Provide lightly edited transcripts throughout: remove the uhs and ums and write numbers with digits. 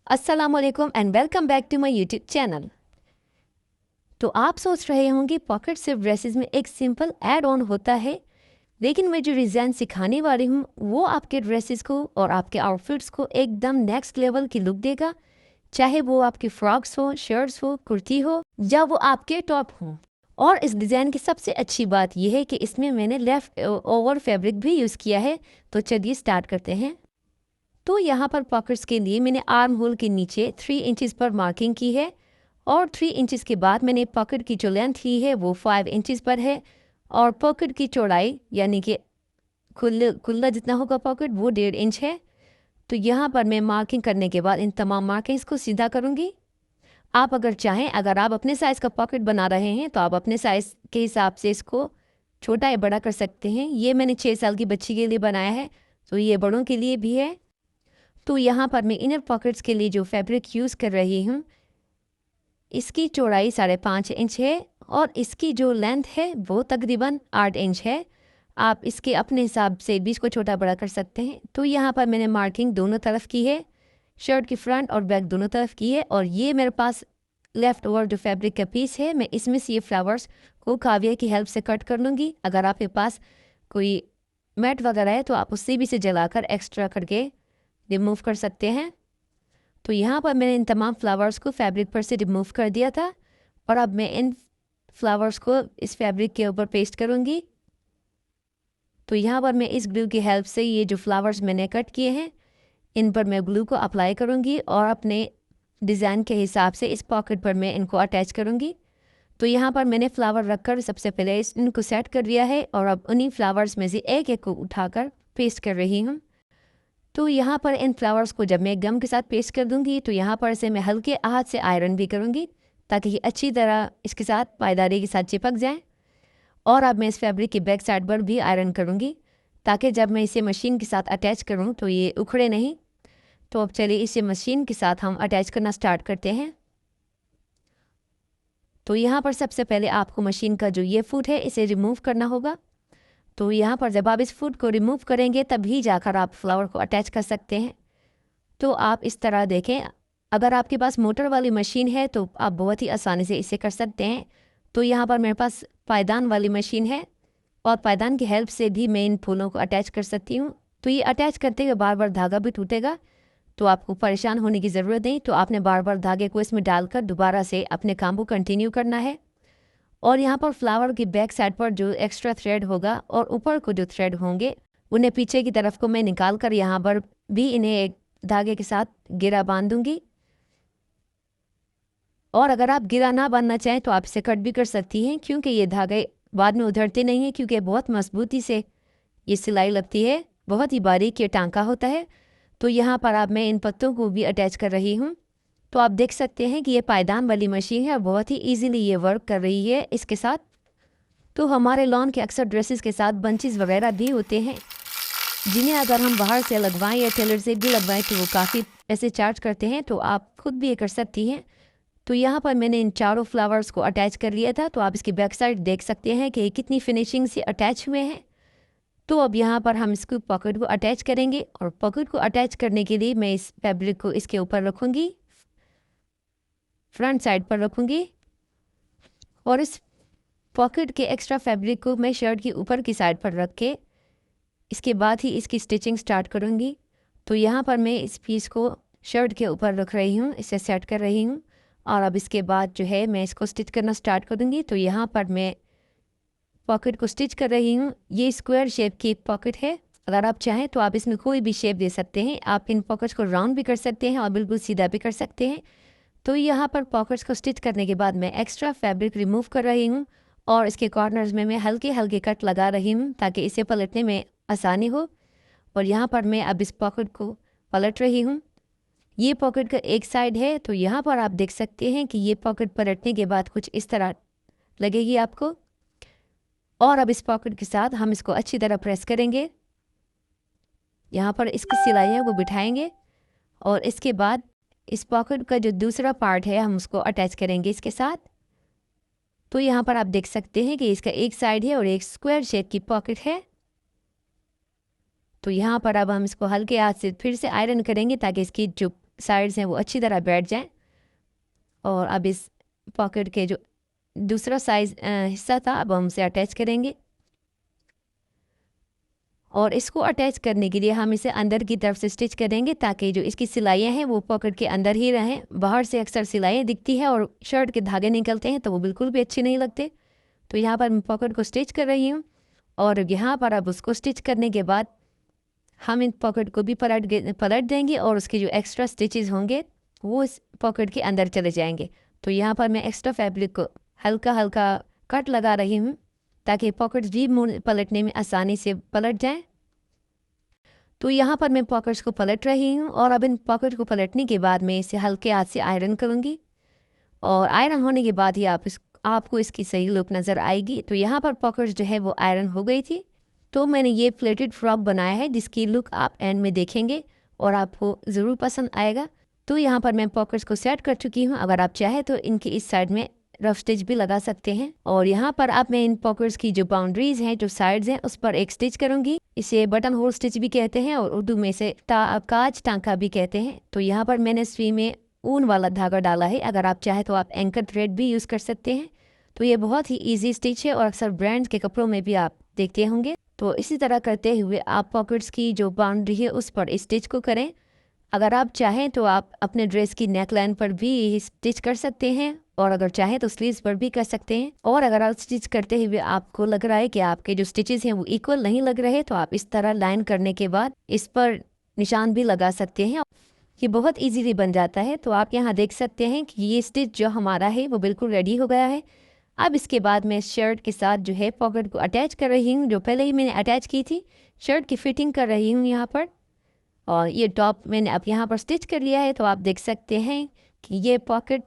अस्सलामुअलैकुम and welcome back to my YouTube channel. तो आप सोच रहे होंगे पॉकेट सिर्फ ड्रेसेस में एक सिंपल ऐड ऑन होता है, लेकिन मैं जो डिज़ाइन सिखाने वाली हूँ वो आपके ड्रेसेस को और आपके आउटफिट्स को एकदम नेक्स्ट लेवल की लुक देगा। चाहे वो आपकी फ्रॉक्स हो, शर्ट्स हो, कुर्ती हो या वो आपके टॉप हो। और इस डिज़ाइन की सबसे अच्छी बात यह है कि इसमें मैंने लेफ्ट ओवर फैब्रिक भी यूज़ किया है। तो चलिए स्टार्ट करते हैं। तो यहाँ पर पॉकेट्स के लिए मैंने आर्म होल के नीचे 3 इंचेस पर मार्किंग की है और 3 इंचेस के बाद मैंने पॉकेट की जो लेंथ ली है वो 5 इंचेस पर है और पॉकेट की चौड़ाई यानी कि खुला जितना होगा पॉकेट वो 1.5 इंच है। तो यहाँ पर मैं मार्किंग करने के बाद इन तमाम मार्किंग्स को सीधा करूँगी। आप अगर चाहें, अगर आप अपने साइज़ का पॉकेट बना रहे हैं तो आप अपने साइज़ के हिसाब से इसको छोटा या बड़ा कर सकते हैं। ये मैंने 6 साल की बच्ची के लिए बनाया है, तो ये बड़ों के लिए भी है। तो यहाँ पर मैं इनर पॉकेट्स के लिए जो फैब्रिक यूज़ कर रही हूँ इसकी चौड़ाई 5.5 इंच है और इसकी जो लेंथ है वो तकरीबन 8 इंच है। आप इसके अपने हिसाब से भी इसको छोटा बड़ा कर सकते हैं। तो यहाँ पर मैंने मार्किंग दोनों तरफ की है, शर्ट की फ्रंट और बैक दोनों तरफ की है। और ये मेरे पास लेफ़्ट ओवर जो फैब्रिक का पीस है, मैं इसमें से ये फ्लावर्स को काविया की हेल्प से कट कर लूँगी। अगर आपके पास कोई मैट वगैरह है तो आप उससे भी इसे जलाकर एक्स्ट्रा करके रिमूव कर सकते हैं। तो यहाँ पर मैंने इन तमाम फ्लावर्स को फैब्रिक पर से रिमूव कर दिया था और अब मैं इन फ्लावर्स को इस फैब्रिक के ऊपर पेस्ट करूँगी। तो यहाँ पर मैं इस ग्लू की हेल्प से ये जो फ्लावर्स मैंने कट किए हैं इन पर मैं ग्लू को अप्लाई करूँगी और अपने डिज़ाइन के हिसाब से इस पॉकेट पर मैं इनको अटैच करूँगी। तो यहाँ पर मैंने फ्लावर रखकर सबसे पहले इनको सेट कर दिया है और अब उन्हीं फ्लावर्स में से एक एक को उठाकर पेस्ट कर रही हूँ। तो यहाँ पर इन फ्लावर्स को जब मैं गम के साथ पेस्ट कर दूँगी तो यहाँ पर से मैं हल्के हाथ से आयरन भी करूँगी ताकि ये अच्छी तरह इसके साथ पायदारी के साथ चिपक जाए। और अब मैं इस फैब्रिक की बैक साइड पर भी आयरन करूँगी ताकि जब मैं इसे मशीन के साथ अटैच करूँ तो ये उखड़े नहीं। तो अब चलिए इसे मशीन के साथ हम अटैच करना स्टार्ट करते हैं। तो यहाँ पर सबसे पहले आपको मशीन का जो ये फुट है इसे रिमूव करना होगा। तो यहाँ पर जब आप इस फुट को रिमूव करेंगे तभी जाकर आप फ्लावर को अटैच कर सकते हैं। तो आप इस तरह देखें, अगर आपके पास मोटर वाली मशीन है तो आप बहुत ही आसानी से इसे कर सकते हैं। तो यहाँ पर मेरे पास पायदान वाली मशीन है और पायदान की हेल्प से भी मैं इन फूलों को अटैच कर सकती हूँ। तो ये अटैच करते हुए बार बार धागा भी टूटेगा, तो आपको परेशान होने की ज़रूरत नहीं। तो आपने बार बार धागे को इसमें डालकर दोबारा से अपने काम को कंटिन्यू करना है। और यहाँ पर फ्लावर की बैक साइड पर जो एक्स्ट्रा थ्रेड होगा और ऊपर को जो थ्रेड होंगे उन्हें पीछे की तरफ को मैं निकाल कर यहाँ पर भी इन्हें एक धागे के साथ गिरा बांध दूंगी। और अगर आप गिरा ना बांधना चाहें तो आप इसे कट भी कर सकती हैं, क्योंकि ये धागे बाद में उधरते नहीं हैं, क्योंकि बहुत मजबूती से ये सिलाई लगती है, बहुत ही बारीक ये टांका होता है। तो यहाँ पर अब मैं इन पत्तों को भी अटैच कर रही हूँ। तो आप देख सकते हैं कि ये पायदान वाली मशीन है और बहुत ही ईजीली ये वर्क कर रही है इसके साथ। तो हमारे लॉन के अक्सर ड्रेसेस के साथ बंचेस वगैरह भी होते हैं, जिन्हें अगर हम बाहर से लगवाएं या टेलर से भी लगवाएं तो वो काफ़ी पैसे चार्ज करते हैं। तो आप खुद भी ये कर सकती हैं। तो यहाँ पर मैंने इन चारों फ्लावर्स को अटैच कर लिया था। तो आप इसकी बैक साइड देख सकते हैं कि कितनी फिनिशिंग से अटैच हुए हैं। तो अब यहाँ पर हम इसको पॉकेट को अटैच करेंगे और पॉकेट को अटैच करने के लिए मैं इस फैब्रिक को इसके ऊपर रखूँगी, फ्रंट साइड पर रखूँगी और इस पॉकेट के एक्स्ट्रा फैब्रिक को मैं शर्ट की ऊपर की साइड पर रख के इसके बाद ही इसकी स्टिचिंग स्टार्ट करूँगी। तो यहाँ पर मैं इस पीस को शर्ट के ऊपर रख रही हूँ, इसे सेट कर रही हूँ और अब इसके बाद जो है मैं इसको स्टिच करना स्टार्ट करूँगी। तो यहाँ पर मैं पॉकेट को स्टिच कर रही हूँ। ये स्क्वायर शेप की पॉकेट है, अगर आप चाहें तो आप इसमें कोई भी शेप दे सकते हैं। आप इन पॉकेट्स को राउंड भी कर सकते हैं और बिल्कुल सीधा भी कर सकते हैं। तो यहाँ पर पॉकेट्स को स्टिच करने के बाद मैं एक्स्ट्रा फैब्रिक रिमूव कर रही हूँ और इसके कॉर्नर्स में मैं हल्के हल्के कट लगा रही हूँ ताकि इसे पलटने में आसानी हो। और यहाँ पर मैं अब इस पॉकेट को पलट रही हूँ। ये पॉकेट का एक साइड है, तो यहाँ पर आप देख सकते हैं कि ये पॉकेट पलटने के बाद कुछ इस तरह लगेगी आपको। और अब इस पॉकेट के साथ हम इसको अच्छी तरह प्रेस करेंगे, यहाँ पर इसकी सिलाइयों को बिठाएंगे और इसके बाद इस पॉकेट का जो दूसरा पार्ट है हम उसको अटैच करेंगे इसके साथ। तो यहाँ पर आप देख सकते हैं कि इसका एक साइड है और एक स्क्वायर शेप की पॉकेट है। तो यहाँ पर अब हम इसको हल्के हाथ से फिर से आयरन करेंगे ताकि इसकी जो साइड्स हैं वो अच्छी तरह बैठ जाएं। और अब इस पॉकेट के जो दूसरा साइज हिस्सा था अब हम उसे अटैच करेंगे। और इसको अटैच करने के लिए हम इसे अंदर की तरफ से स्टिच करेंगे ताकि जो इसकी सिलाइयाँ हैं वो पॉकेट के अंदर ही रहें। बाहर से अक्सर सिलाइयाँ दिखती हैं और शर्ट के धागे निकलते हैं तो वो बिल्कुल भी अच्छे नहीं लगते। तो यहाँ पर मैं पॉकेट को स्टिच कर रही हूँ और यहाँ पर अब उसको स्टिच करने के बाद हम इन पॉकेट को भी पलट देंगे और उसके जो एक्स्ट्रा स्टिचेस होंगे वो इस पॉकेट के अंदर चले जाएंगे। तो यहाँ पर मैं एक्स्ट्रा फैब्रिक को हल्का हल्का कट लगा रही हूँ ताकि पॉकेट्स भी पलटने में आसानी से पलट जाएं। तो यहाँ पर मैं पॉकेट्स को पलट रही हूँ और अब इन पॉकेट को पलटने के बाद मैं इसे हल्के हाथ से आयरन करूँगी और आयरन होने के बाद ही आपको इसकी सही लुक नज़र आएगी। तो यहाँ पर पॉकेट्स जो है वो आयरन हो गई थी। तो मैंने ये प्लेटेड फ्रॉक बनाया है जिसकी लुक आप एंड में देखेंगे और आपको ज़रूर पसंद आएगा। तो यहाँ पर मैं पॉकेट्स को सेट कर चुकी हूँ। अगर आप चाहें तो इनकी इस साइड में रफ स्टिच भी लगा सकते हैं। और यहाँ पर अब मैं इन पॉकेट्स की जो बाउंड्रीज हैं जो साइड्स हैं उस पर एक स्टिच करूँगी। इसे बटन होल स्टिच भी कहते हैं और उर्दू में इसे काज टांका भी कहते हैं। तो यहाँ पर मैंने सुई में ऊन वाला धागा डाला है। अगर आप चाहें तो आप एंकर थ्रेड भी यूज़ कर सकते हैं। तो ये बहुत ही ईजी स्टिच है और अक्सर ब्रांड्स के कपड़ों में भी आप देखते होंगे। तो इसी तरह करते हुए आप पॉकेट्स की जो बाउंड्री है उस पर स्टिच को करें। अगर आप चाहें तो आप अपने ड्रेस की नेक लाइन पर भी स्टिच कर सकते हैं और अगर चाहें तो स्लीव्स पर भी कर सकते हैं। और अगर आप स्टिच करते हुए आपको लग रहा है कि आपके जो स्टिचेस हैं वो इक्वल नहीं लग रहे तो आप इस तरह लाइन करने के बाद इस पर निशान भी लगा सकते हैं। ये बहुत इजीली बन जाता है। तो आप यहाँ देख सकते हैं कि ये स्टिच जो हमारा है वो बिल्कुल रेडी हो गया है। अब इसके बाद मैं शर्ट के साथ जो है पॉकेट को अटैच कर रही हूँ जो पहले ही मैंने अटैच की थी। शर्ट की फिटिंग कर रही हूँ यहाँ पर और ये टॉप मैंने अब यहाँ पर स्टिच कर लिया है। तो आप देख सकते हैं कि ये पॉकेट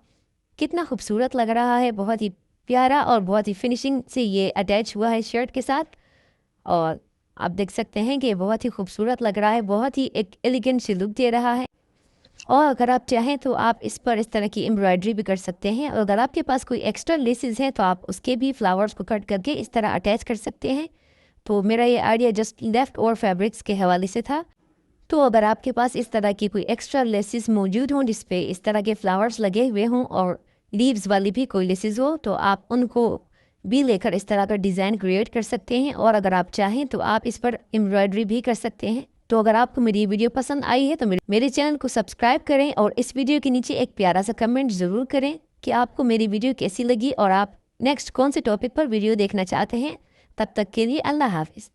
कितना खूबसूरत लग रहा है, बहुत ही प्यारा और बहुत ही फिनिशिंग से ये अटैच हुआ है शर्ट के साथ। और आप देख सकते हैं कि बहुत ही खूबसूरत लग रहा है, बहुत ही एक एलिगेंट सी लुक दे रहा है। और अगर आप चाहें तो आप इस पर इस तरह की एम्ब्रॉयडरी भी कर सकते हैं और अगर आपके पास कोई एक्स्ट्रा लेसेस हैं तो आप उसके भी फ्लावर्स को कट करके इस तरह अटैच कर सकते हैं। तो मेरा ये आइडिया जस्ट लेफ्ट और फैब्रिक्स के हवाले से था। तो अगर आपके पास इस तरह की कोई एक्स्ट्रा लेसेस मौजूद हों जिस पे इस तरह के फ्लावर्स लगे हुए हों और लीव्स वाली भी कोई लेसेस हो तो आप उनको भी लेकर इस तरह का डिज़ाइन क्रिएट कर सकते हैं। और अगर आप चाहें तो आप इस पर एम्ब्रॉयडरी भी कर सकते हैं। तो अगर आपको मेरी वीडियो पसंद आई है तो मेरे चैनल को सब्सक्राइब करें और इस वीडियो के नीचे एक प्यारा सा कमेंट ज़रूर करें कि आपको मेरी वीडियो कैसी लगी और आप नेक्स्ट कौन से टॉपिक पर वीडियो देखना चाहते हैं। तब तक के लिए अल्लाह हाफिज़।